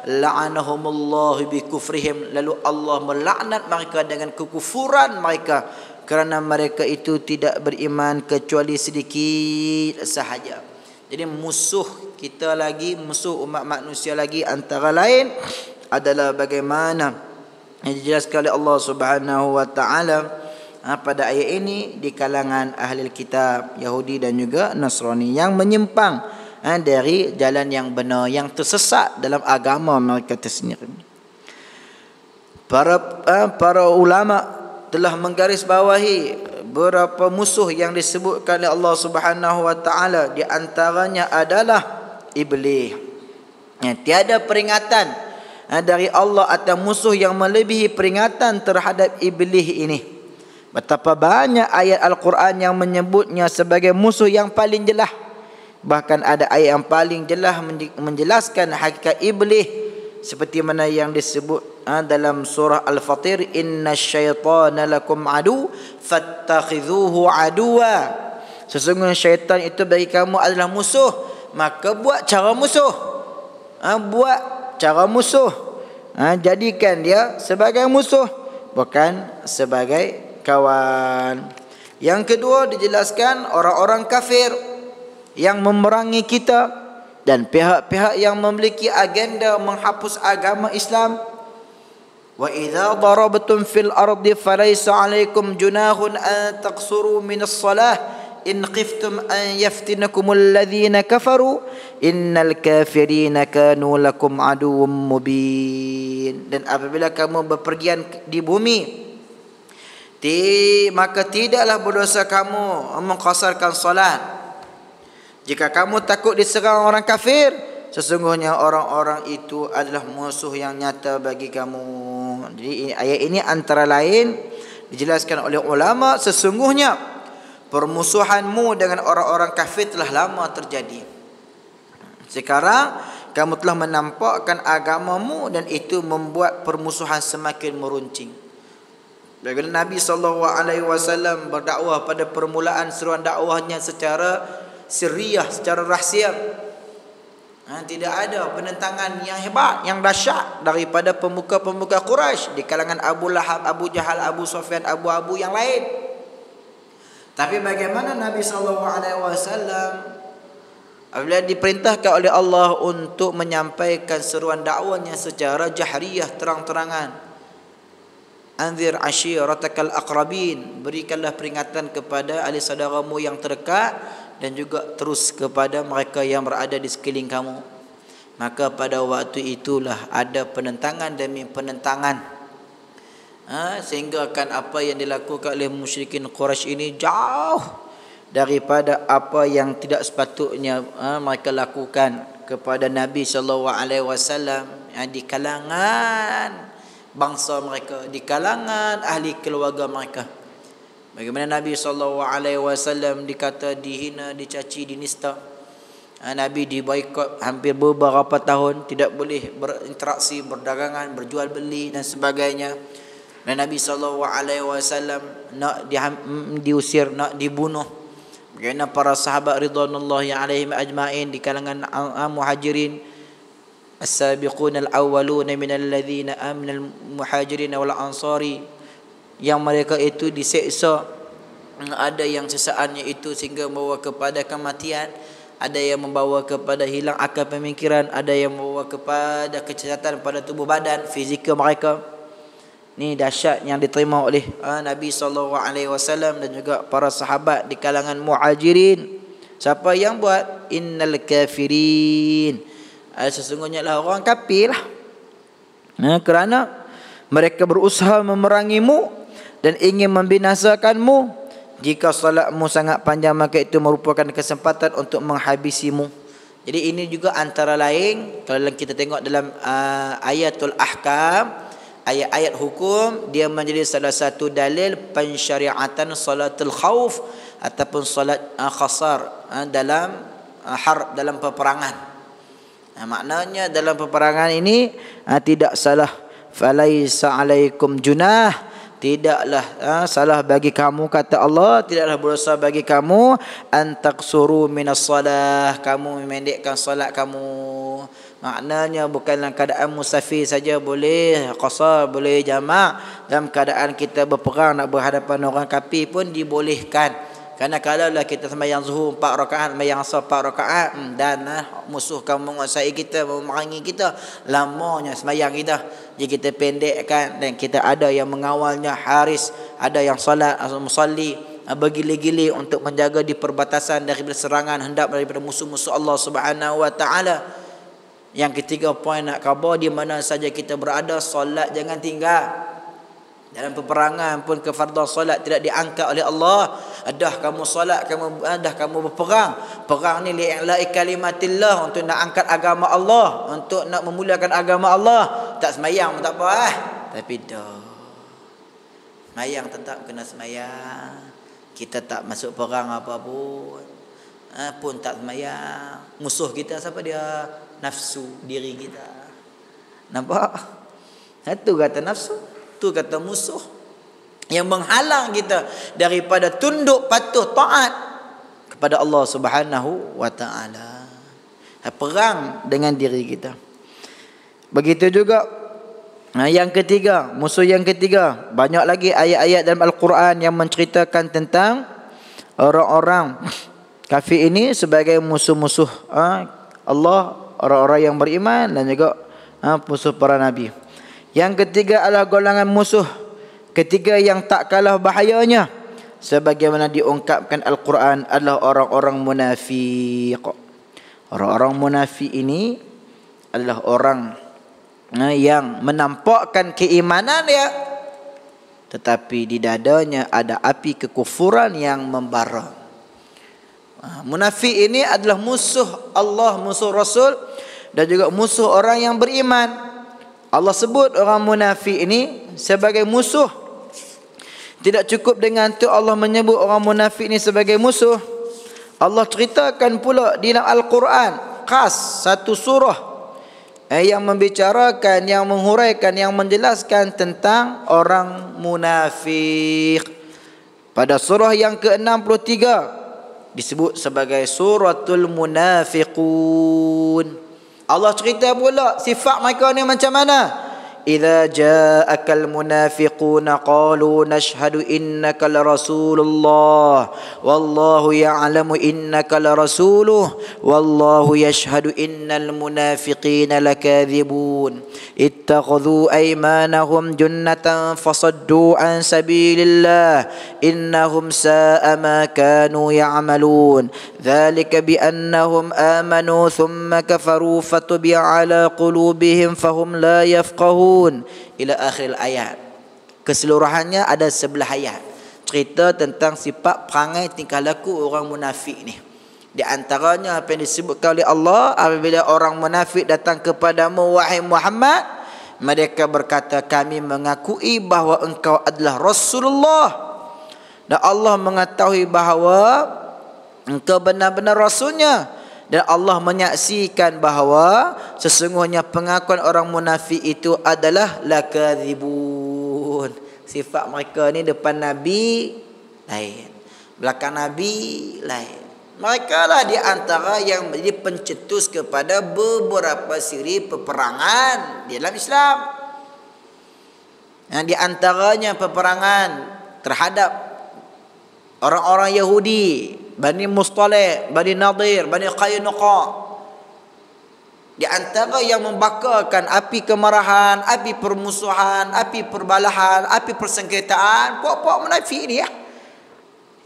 La'anahumullahu bikufrihim, lalu Allah melaknat mereka dengan kekufuran mereka, kerana mereka itu tidak beriman kecuali sedikit sahaja. Jadi musuh kita lagi, musuh umat manusia lagi antara lain adalah bagaimana yang dijelaskan oleh Allah Subhanahu wa taala pada ayat ini, di kalangan ahli kitab Yahudi dan juga Nasrani yang menyimpang dari jalan yang benar, yang tersesat dalam agama mereka tersendiri. Para ulama telah menggarisbawahi beberapa musuh yang disebutkan oleh Allah Subhanahu wa taala, di antaranya adalah iblis. Tiada peringatan dari Allah atau musuh yang melebihi peringatan terhadap iblis ini. Betapa banyak ayat Al-Quran yang menyebutnya sebagai musuh yang paling jelas. Bahkan ada ayat yang paling jelas menjelaskan hakikat iblis, seperti mana yang disebut dalam surah Al-Fatir, inna syaitana lakum adu fattakhidhuhu aduwa. Sesungguhnya syaitan itu bagi kamu adalah musuh, maka buat cara musuh. Buat cara musuh. Jadikan dia sebagai musuh, bukan sebagai kawan. Yang kedua dijelaskan orang-orang kafir yang memerangi kita dan pihak-pihak yang memiliki agenda menghapus agama Islam. Wa idza darabtum fil ardi falaysa 'alaykum junahun an taqsuru minas salah in khiftum an yaftinakumul ladzina kafaru innal kafirina kanu lakum aduwwum mubin. Dan apabila kamu bepergian di bumi, maka tidaklah berdosa kamu mengqasarkan salat jika kamu takut diserang orang kafir. Sesungguhnya orang-orang itu adalah musuh yang nyata bagi kamu. Jadi ayat ini antara lain dijelaskan oleh ulama, sesungguhnya permusuhanmu dengan orang-orang kafir telah lama terjadi. Sekarang kamu telah menampakkan agamamu dan itu membuat permusuhan semakin meruncing. Bagaimana Nabi SAW berdakwah pada permulaan seruan dakwahnya secara sirriyah, secara rahsia. Tidak ada penentangan yang hebat, yang dahsyat daripada pemuka-pemuka Quraisy di kalangan Abu Lahab, Abu Jahal, Abu Sufyan, Abu yang lain. Tapi bagaimana Nabi SAW apabila diperintahkan oleh Allah untuk menyampaikan seruan dakwahnya secara jahriyah, terang-terangan, anzir ashiratakal aqrabin, berikanlah peringatan kepada ahli saudaramu yang terdekat dan juga terus kepada mereka yang berada di sekeliling kamu. Maka pada waktu itulah ada penentangan demi penentangan, sehingga akan apa yang dilakukan oleh musyrikin Quraisy ini jauh daripada apa yang tidak sepatutnya mereka lakukan kepada Nabi SAW di kalangan bangsa mereka, di kalangan ahli keluarga mereka. Bagaimana Nabi SAW dikata dihina, dicaci, dinista. Nabi diboikot hampir beberapa tahun, tidak boleh berinteraksi, berdagangan, berjual beli dan sebagainya. Dan Nabi SAW nak diusir, nak dibunuh. Bagaimana para sahabat ridwanullahi alaihim ajma'in di kalangan muhajirin, as-sabiqun al-awwaluna minal ladzina aminal muhajirin wal ansari, yang mereka itu diseksa, ada yang sesaannya itu sehingga membawa kepada kematian, ada yang membawa kepada hilang akal pemikiran, ada yang membawa kepada kecacatan pada tubuh badan fizikal mereka. Ini dahsyat yang diterima oleh Nabi SAW dan juga para sahabat di kalangan muhajirin. Siapa yang buat? Innal kafirin, sesungguhnya lah orang kafir lah. Kerana mereka berusaha memerangimu dan ingin membinasakanmu. Jika salatmu sangat panjang, maka itu merupakan kesempatan untuk menghabisimu. Jadi ini juga antara lain, kalau kita tengok dalam ayatul ahkam, ayat-ayat hukum, dia menjadi salah satu dalil pensyariatan salatul khauf ataupun salat khasar dalam dalam peperangan. Maknanya dalam peperangan ini tidak salah, falaisa alaikum junah, tidaklah salah bagi kamu, kata Allah, tidaklah berdosa bagi kamu antaqsuru minas salah, kamu memendekkan solat kamu. Maknanya bukanlah keadaan musafir saja boleh qasar, boleh jamak. Dalam keadaan kita berperang nak berhadapan orang kafir pun dibolehkan. Kerana kalaulah kita sembahyang zuhur 4 rakaat, sembahyang asar 4 rakaat, dan musuh kamu menguasai kita, memerangi kita, lamanya sembahyang kita. Jadi kita pendekkan, dan kita ada yang mengawalnya haris, ada yang salat musalli, bergili-gili untuk menjaga di perbatasan daripada serangan hendak daripada musuh-musuh Allah Subhanahu wa taala. Yang ketiga poin nak khabar, di mana saja kita berada, solat jangan tinggal. Dalam peperangan pun kefarduan solat tidak diangkat oleh Allah. Dah kamu solat, dah kamu berperang. Perang ni li'i'la'i kalimatillah, untuk nak angkat agama Allah, untuk nak memuliakan agama Allah. Tak semayang pun tak apa tapi dah semayang tetap kena semayang. Kita tak masuk perang apa pun tak semayang. Musuh kita siapa dia? Nafsu diri kita. Nampak? Satu kata nafsu, tu kata musuh yang menghalang kita daripada tunduk patuh taat kepada Allah Subhanahu wa taala. Perang dengan diri kita. Begitu juga Yang ketiga, musuh yang ketiga, banyak lagi ayat-ayat dalam Al-Quran yang menceritakan tentang orang-orang kafir ini sebagai musuh-musuh Allah, orang-orang yang beriman, dan juga musuh para nabi. Yang ketiga adalah golongan musuh ketiga yang tak kalah bahayanya, sebagaimana diungkapkan Al-Quran, adalah orang-orang munafik. Orang-orang munafik ini adalah orang yang menampakkan keimanan dia, tetapi di dadanya ada api kekufuran yang membara. Munafik ini adalah musuh Allah, musuh Rasul, dan juga musuh orang yang beriman. Allah sebut orang munafik ini sebagai musuh. Tidak cukup dengan itu Allah menyebut orang munafik ini sebagai musuh. Allah ceritakan pula di dalam Al-Quran khas satu surah yang membicarakan, yang menghuraikan, yang menjelaskan tentang orang munafik. Pada surah yang ke-63 disebut sebagai suratul munafiqun. Allah cerita pula sifat mereka ni macam mana. Idza ja'akal munafiquna qalu nashhadu innaka larasulullah wallahu ya'lamu innaka larasuluh wallahu yashhadu innal munafiqina lakadzibun ittakhadhu aymanahum junnatan fasaddu an sabilillah innahum sa'a ma kanu ya'malun dzalika bi annahum amanu thumma kafaru fatubi'a ala qulubihim fahum la yafqahun ila akhir ayat. Keseluruhannya ada 11 ayat cerita tentang sifat perangai tingkah laku orang munafik ni. Di antaranya apa yang disebutkan oleh Allah, apabila orang munafik datang kepadamu wahai Muhammad, mereka berkata, kami mengakui bahawa engkau adalah Rasulullah, dan Allah mengetahui bahawa engkau benar-benar Rasulnya, dan Allah menyaksikan bahawa sesungguhnya pengakuan orang munafik itu adalah lakadzibun. Sifat mereka ni depan Nabi lain, belakang Nabi lain. Mereka lah di antara yang menjadi pencetus kepada beberapa siri peperangan di dalam Islam. Di antaranya peperangan terhadap orang-orang Yahudi, Bani Mustalih, Bani Nadir, Bani Qaynuqa. Di antara yang membakarkan api kemarahan, api permusuhan, api perbalahan, api persengketaan, puak-puak munafik ni ya,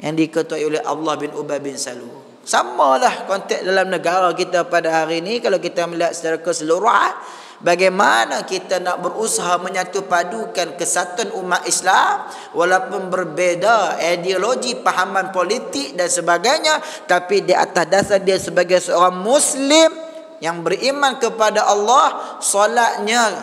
yang diketuai oleh Allah bin Ubay bin Salul. Samalah konteks dalam negara kita pada hari ini. Kalau kita melihat secara keseluruhan, bagaimana kita nak berusaha menyatu padukan kesatuan umat Islam walaupun berbeza ideologi, pahaman politik dan sebagainya, tapi di atas dasar dia sebagai seorang Muslim yang beriman kepada Allah, solatnya,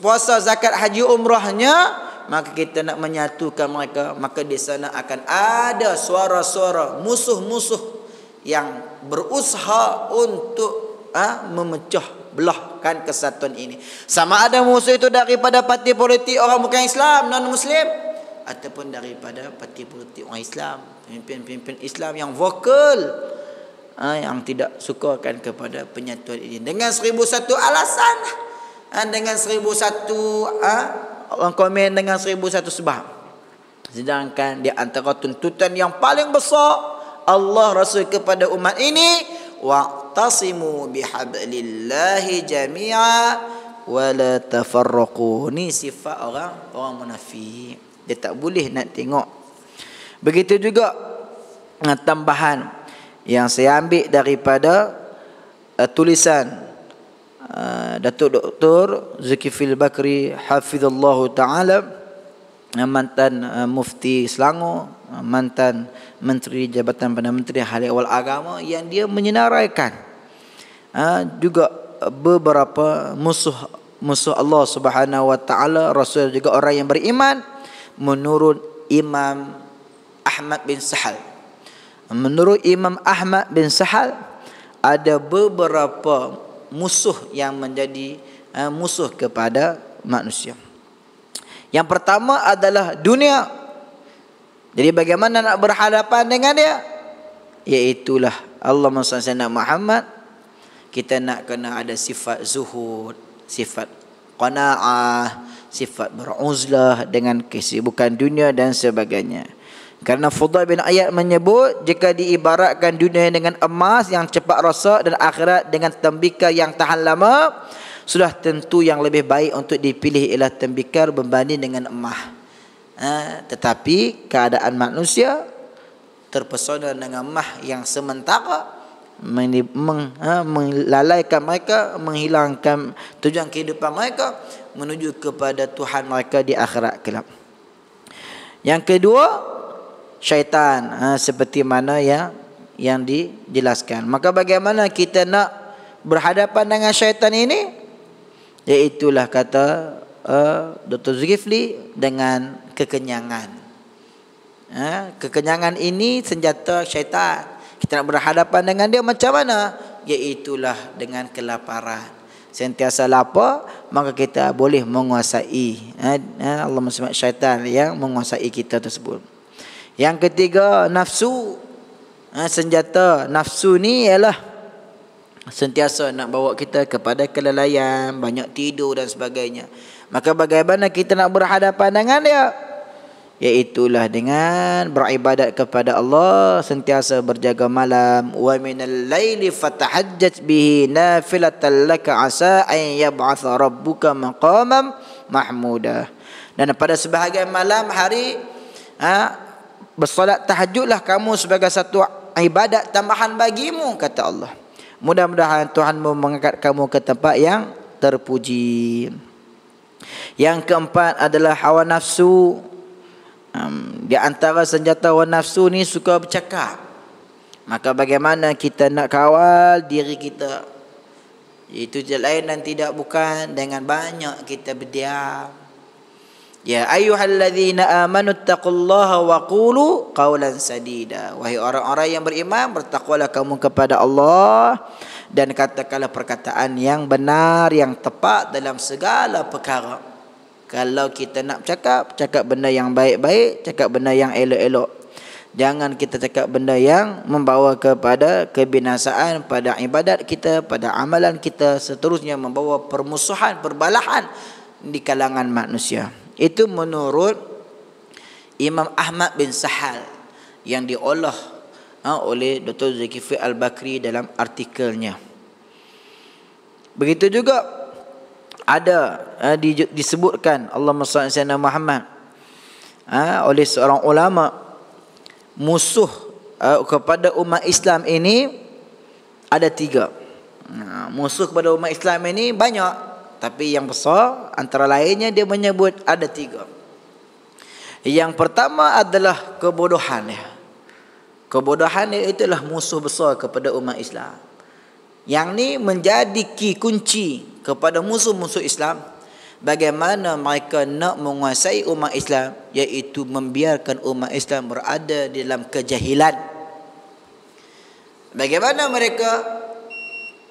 puasa, zakat, haji, umrahnya, maka kita nak menyatukan mereka. Maka di sana akan ada suara-suara musuh-musuh yang berusaha untuk memecah belahkan kesatuan ini. Sama ada musuh itu daripada parti politik orang bukan Islam, non-Muslim, ataupun daripada parti politik orang Islam, pemimpin-pemimpin Islam yang vokal, yang tidak sukakan kepada penyatuan ini dengan 1001 alasan, dengan 1001 orang komen, dengan 1001 sebab. Sedangkan di antara tuntutan yang paling besar Allah Rasul kepada umat ini, wa'tasimu bihablillahi jami'a wa la tafarraqu. Ni sifat orang munafik. Dia tak boleh nak tengok. Begitu juga tambahan yang saya ambil daripada tulisan Datuk Dr. Zulkifli Bakri hafizallahu taala, mantan mufti Selangor, mantan menteri Jabatan Perdana Menteri Hal Ehwal Agama, yang dia menyenaraikan juga beberapa musuh Allah Subhanahu wa taala, Rasul juga orang yang beriman. Menurut Imam Ahmad bin Sahal, ada beberapa musuh yang menjadi musuh kepada manusia. Yang pertama adalah dunia. Jadi bagaimana nak berhadapan dengan dia? Iaitulah Allah SWT Muhammad, kita nak kena ada sifat zuhud, sifat qanaah, sifat beruzlah dengan kesibukan dunia dan sebagainya. Kerana Fudail bin Iyad menyebut, jika diibaratkan dunia dengan emas yang cepat rosak dan akhirat dengan tembikar yang tahan lama, sudah tentu yang lebih baik untuk dipilih ialah tembikar berbanding dengan emas. Tetapi keadaan manusia terpesona dengan emas yang sementara, melalaikan mereka, menghilangkan tujuan kehidupan mereka menuju kepada Tuhan mereka di akhirat kelak. Yang kedua, syaitan, seperti mana yang dijelaskan. Maka bagaimana kita nak berhadapan dengan syaitan ini? Iaitulah kata Dr. Zulkifli, dengan kekenyangan. Kekenyangan ini senjata syaitan. Kita nak berhadapan dengan dia macam mana? Iaitulah dengan kelaparan. Sentiasa lapar, maka kita boleh menguasai. Allahumma salli syaitan yang menguasai kita tersebut. Yang ketiga, nafsu. Senjata nafsu ni ialah sentiasa nak bawa kita kepada kelalaian, banyak tidur dan sebagainya. Maka bagaimana kita nak berhadapan dengan dia? Iaitulah dengan beribadat kepada Allah, sentiasa berjaga malam. Wa minal laili fatahajjat bihi nafilatan laka asa an yab'atha rabbuka maqaman mahmuda. Dan pada sebahagian malam hari, bersolat tahajudlah kamu sebagai satu ibadat tambahan bagimu, kata Allah. Mudah-mudahan Tuhanmu mengangkat kamu ke tempat yang terpuji. Yang keempat adalah hawa nafsu. Di antara senjata hawa nafsu ni suka bercakap. Maka bagaimana kita nak kawal diri kita? Itu je lain dan tidak bukan dengan banyak kita berdiam. Ya ayyuhalladzina amanu taqullaha wa qulu qawlan sadida. Wahai orang-orang yang beriman, bertakwalah kamu kepada Allah dan katakanlah perkataan yang benar, yang tepat dalam segala perkara. Kalau kita nak cakap benda yang baik-baik, cakap benda yang elok-elok. Jangan kita cakap benda yang membawa kepada kebinasaan pada ibadat kita, pada amalan kita, seterusnya membawa permusuhan, perbalahan di kalangan manusia. Itu menurut Imam Ahmad bin Sahal yang diolah oleh Dr. Zulkifli Al-Bakri dalam artikelnya. Begitu juga ada disebutkan Allahumma salli ala Muhammad oleh seorang ulama, musuh kepada umat Islam ini ada 3. Musuh kepada umat Islam ini banyak, tapi yang besar antara lainnya dia menyebut ada 3. Yang pertama adalah kebodohan. Kebodohan itulah musuh besar kepada umat Islam. Yang ni menjadi kunci kepada musuh-musuh Islam. Bagaimana mereka nak menguasai umat Islam, iaitu membiarkan umat Islam berada dalam kejahilan. Bagaimana mereka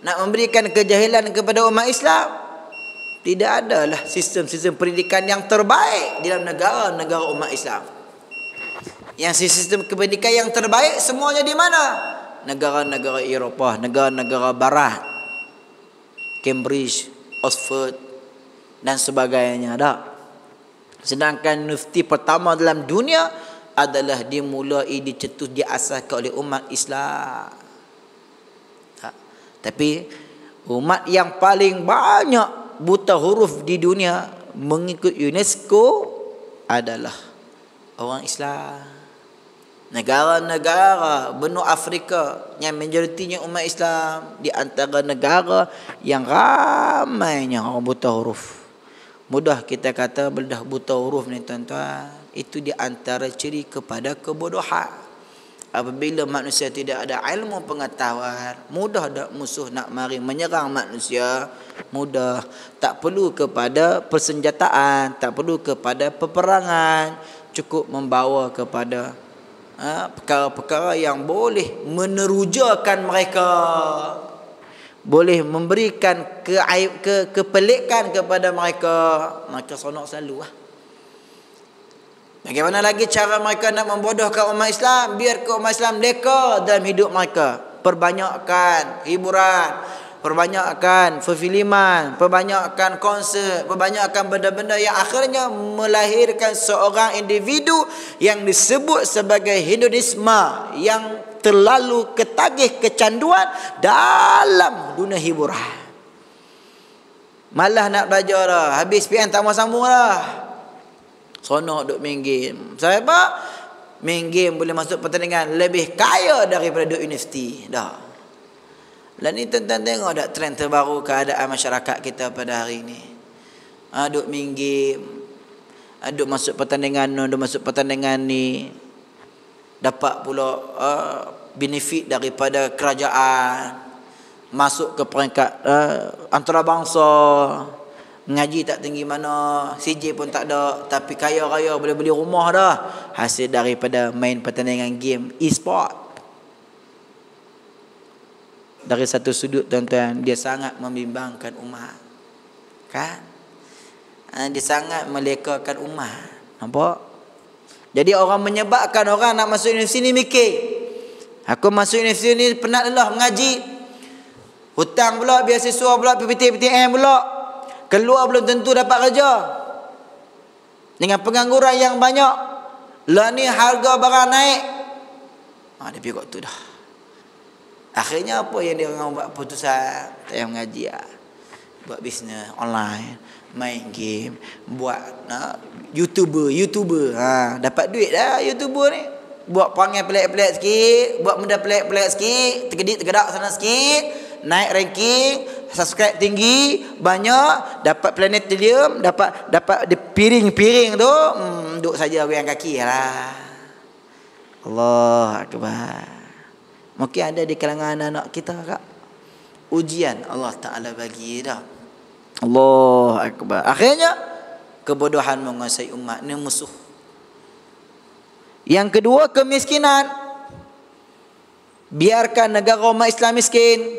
nak memberikan kejahilan kepada umat Islam? Tidak adalah sistem-sistem pendidikan yang terbaik dalam negara-negara umat Islam. Yang sistem pendidikan yang terbaik semuanya di mana? Negara-negara Eropah, negara-negara Barat, Cambridge, Oxford dan sebagainya ada. Sedangkan universiti pertama dalam dunia adalah dimulai, dicetus, diasaskan oleh umat Islam. Tapi umat yang paling banyak buta huruf di dunia mengikut UNESCO adalah orang Islam. Negara-negara benua Afrika yang majoritinya umat Islam, di antara negara yang ramainya orang buta huruf. Mudah kita kata bedah buta huruf ni tuan-tuan, itu di antara ciri kepada kebodohan. Apabila manusia tidak ada ilmu pengetahuan, mudah dak musuh nak mari menyerang manusia, mudah. Tak perlu kepada persenjataan, tak perlu kepada peperangan, cukup membawa kepada perkara-perkara yang boleh menerujakan mereka, boleh memberikan kepelikan kepada mereka. Mereka sonok selalu Bagaimana lagi cara mereka nak membodohkan umat Islam? Biar ke umat Islam leka dalam hidup mereka. Perbanyakkan hiburan, perbanyakkan perfilman, perbanyakkan konsert, perbanyakkan benda-benda yang akhirnya melahirkan seorang individu yang disebut sebagai hedonisme, yang terlalu ketagih kecanduan dalam dunia hiburan. Malah nak belajar dah, habis PN tak mau sambung dah, sonok duk main game. Sebab main game boleh masuk pertandingan lebih kaya daripada duk universiti dah. Lah ni tuan-tuan tengok tak trend terbaru keadaan masyarakat kita pada hari ni. Duk main game, duk masuk pertandingan ni, duk masuk pertandingan ni, dapat pula benefit daripada kerajaan, masuk ke peringkat antarabangsa, ngaji tak tinggi mana, CJ pun tak ada, tapi kaya raya boleh beli rumah dah hasil daripada main pertandingan game e-sport. Dari satu sudut tuan-tuan, dia sangat membimbangkan umat, kan? Dia sangat melekakan umat, nampak? Jadi orang menyebabkan orang nak masuk universiti ni mikir, aku masuk universiti ni penat lelah mengaji, hutang pula, beasiswa pula, PPT-PTM pula, keluar belum tentu dapat kerja, dengan pengangguran yang banyak, lah ni harga barang naik. Dia pergi kat tu dah. Akhirnya apa yang dia orang buat putusan? Tak payah mengaji lah. Buat bisnes online, main game, buat YouTuber. Dapat duit dah YouTuber ni. Buat perangai pelik-pelik sikit, buat benda pelik-pelik sikit, tergedak sana sikit, naik ranking, subscribe tinggi, banyak, dapat planetarium, dapat piring-piring tu, duduk saja goyang kaki lah. Allah Akbar. Mungkin ada di kalangan anak-anak kita kak, ujian Allah Ta'ala bagi dah. Allah Akbar. Akhirnya kebodohan menguasai umat ni musuh. Yang kedua, kemiskinan. Biarkan negara umat Islam miskin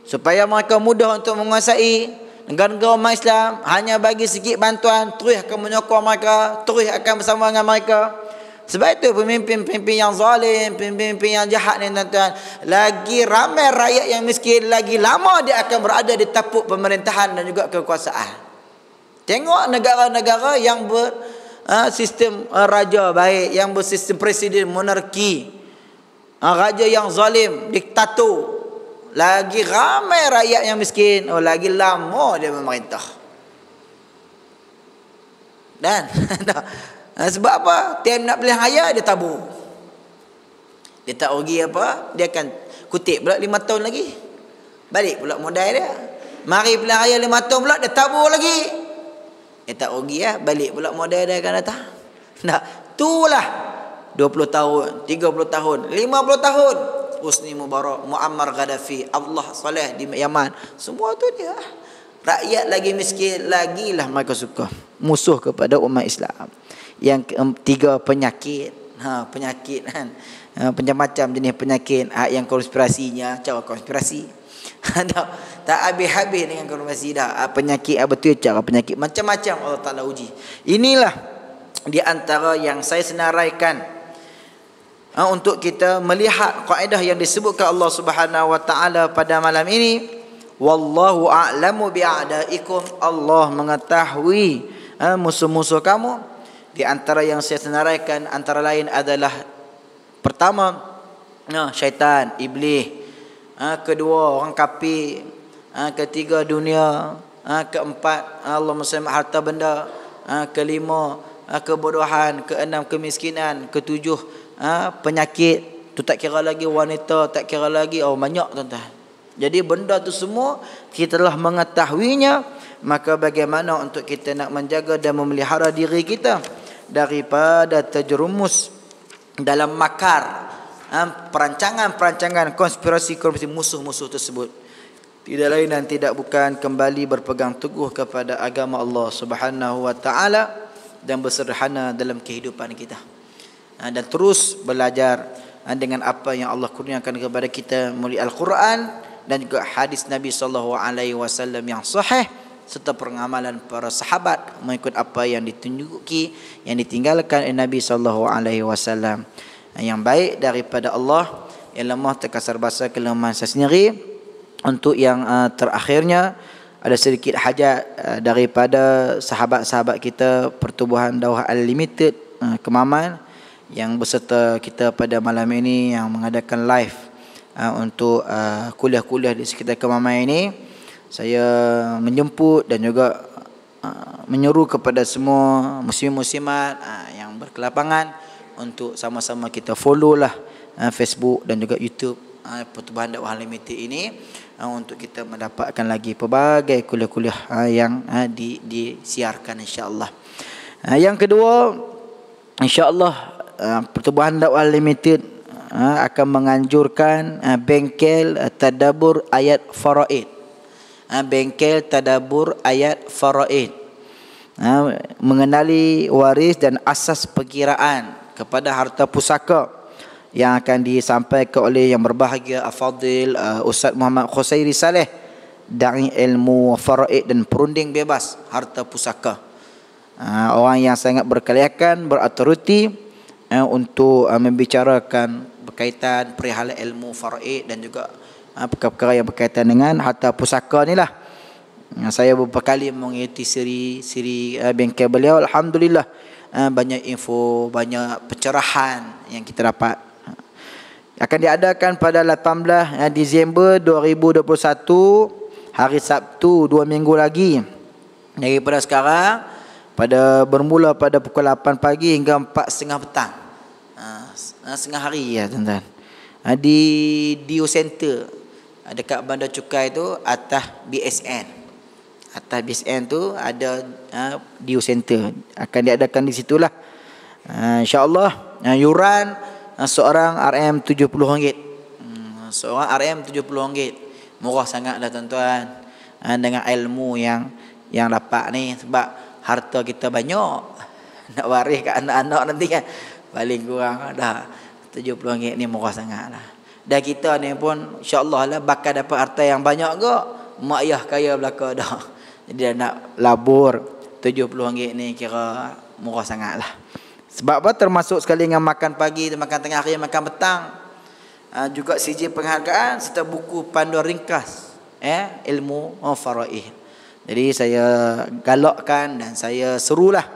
supaya mereka mudah untuk menguasai. Negara-negara umat Islam hanya bagi sikit bantuan, terus akan menyokong mereka, terus akan bersama dengan mereka. Sebab itu pemimpin-pemimpin yang zalim, pemimpin yang jahat ni tuan-tuan, lagi ramai rakyat yang miskin, lagi lama dia akan berada di tapuk pemerintahan dan juga kekuasaan. Tengok negara-negara yang bersistem raja baik, yang bersistem presiden monarki, raja yang zalim, diktator, lagi ramai rakyat yang miskin, lagi lama dia memerintah. Dan sebab apa? Tiap nak pilihan raya dia tabur. Dia tak rugi apa? Dia akan kutip pula 5 tahun lagi. Balik pula modal dia. Mari pilihan raya 5 tahun pula dia tabur lagi. Dia tak rugi balik pula modal dia akan datang. Itulah 20 tahun, 30 tahun, 50 tahun. Husni Mubarak, Muammar Gaddafi, Abdullah Saleh di Yaman. Semua tu dia. Rakyat lagi miskin, lagilah mereka suka musuh kepada umat Islam. Yang ketiga, penyakit. Penyakit kan. Macam-macam jenis penyakit. Yang konspirasinya, cara konspirasi. Tak habis-habis dengan konspirasi dah. Penyakit betul, cara penyakit. Macam-macam Allah Ta'ala uji. Inilah di antara yang saya senaraikan untuk kita melihat kaedah yang disebutkan Allah Subhanahu wa taala pada malam ini. Wallahu a'lamu bi'adaikum. Allah mengetahui musuh-musuh kamu. Di antara yang saya senaraikan antara lain adalah pertama, syaitan, iblis. Kedua, orang kafir. Ketiga, dunia. Keempat, Allah Muslim, harta benda. Kelima, kebodohan. Keenam, kemiskinan. Ketujuh, penyakit. Tu tak kira lagi wanita, tak kira lagi banyak tuan-tuan. Jadi benda tu semua kita telah mengetahuinya, maka bagaimana untuk kita nak menjaga dan memelihara diri kita daripada terjerumus dalam makar perancangan-perancangan konspirasi musuh-musuh tersebut. Tidak lain dan tidak bukan kembali berpegang teguh kepada agama Allah Subhanahu wa taala dan bersederhana dalam kehidupan kita. Dan terus belajar dengan apa yang Allah kurniakan kepada kita melalui Al-Quran dan juga hadis Nabi sallallahu alaihi wasallam yang sahih, serta pengamalan para sahabat mengikut apa yang ditunjuki, yang ditinggalkan oleh Nabi sallallahu alaihi wasallam. Yang baik daripada Allah ialah lemah terkasar basa kelemahan saya sendiri. untuk yang terakhirnya, ada sedikit hajat daripada sahabat-sahabat kita Pertubuhan Dakwah Unlimited Kemaman yang berserta kita pada malam ini, yang mengadakan live untuk kuliah-kuliah di sekitar Kemaman ini. Saya menjemput dan juga menyeru kepada semua muslim-muslimat yang berkelapangan untuk sama-sama kita follow lah Facebook dan juga YouTube Pertubuhan Dakwah Unlimited ini, untuk kita mendapatkan lagi pelbagai kuliah-kuliah yang disiarkan insya-Allah. Yang kedua, insya-Allah Pertubuhan Dakwah Unlimited akan menganjurkan bengkel tadabbur ayat faraid. Bengkel tadabbur ayat faraid, mengenali waris dan asas perkiraan kepada harta pusaka, yang akan disampaikan oleh yang berbahagia Al-Fadil Ustaz Muhammad Khusairi Saleh, Da'i Ilmu Faraid dan Perunding Bebas Harta Pusaka. Orang yang sangat berkelayakan, berautoriti untuk membicarakan berkaitan perihal ilmu faraid dan juga perkara-perkara yang berkaitan dengan harta pusaka ni lah. Saya beberapa kali mengikuti siri bengkel beliau. Alhamdulillah, banyak info, banyak pencerahan yang kita dapat. Akan diadakan pada 18 Disember 2021, hari Sabtu, 2 minggu lagi daripada sekarang, bermula pada pukul 8 pagi hingga 4.30 petang. Setengah hari ya tuan-tuan. Di Dio Center dekat Bandar Cukai tu, atas BSN. Atas BSN tu ada Dio Center. Akan diadakan di situlah. InsyaAllah yuran seorang RM70. Seorang RM70. Murah sangatlah tuan-tuan. Dengan ilmu yang dapat ni. Sebab harta kita banyak, nak waris kat anak-anak nanti kan, paling kurang dah RM70 ni murah sangatlah. Dan kita ni pun insya-Allah lah bakal dapat harta yang banyak ke. Mak ayah kaya belaka dah. Jadi dia nak labur RM70 ni kira murah sangatlah. Sebab apa? Termasuk sekali dengan makan pagi, makan tengah hari, makan petang. Juga sijil penghargaan serta buku panduan ringkas ilmu faraid. Jadi saya galakkan dan saya serulah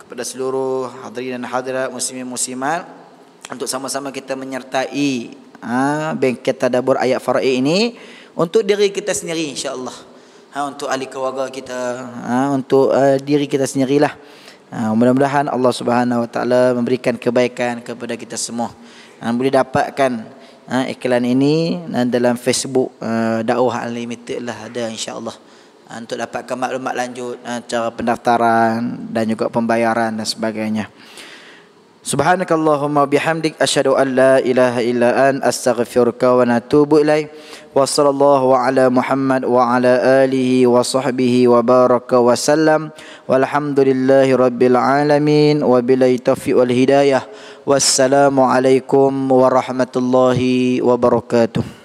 kepada seluruh hadirin dan hadirat, muslimin muslimat, untuk sama-sama kita menyertai bengkel tadabbur ayat faraid ini untuk diri kita sendiri insya-Allah. Untuk ahli keluarga kita, untuk diri kita sendirilah. Mudah-mudahan Allah Subhanahu Wa Taala memberikan kebaikan kepada kita semua. Boleh dapatkan iklan ini dalam Facebook Dakwah Unlimited lah, ada insya-Allah. Untuk dapatkan maklumat lanjut, cara pendaftaran dan juga pembayaran dan sebagainya. Subhanakallahumma bihamdik asyhadu an la ilaha illa an astaghfiruka wa natubu ilaik. Wa sallallahu ala Muhammad wa ala alihi wa sahbihi wa baraka wa sallam. Walhamdulillahi rabbil alamin wa billahi taufiq wal hidayah. Wassalamu alaikum warahmatullahi wabarakatuh.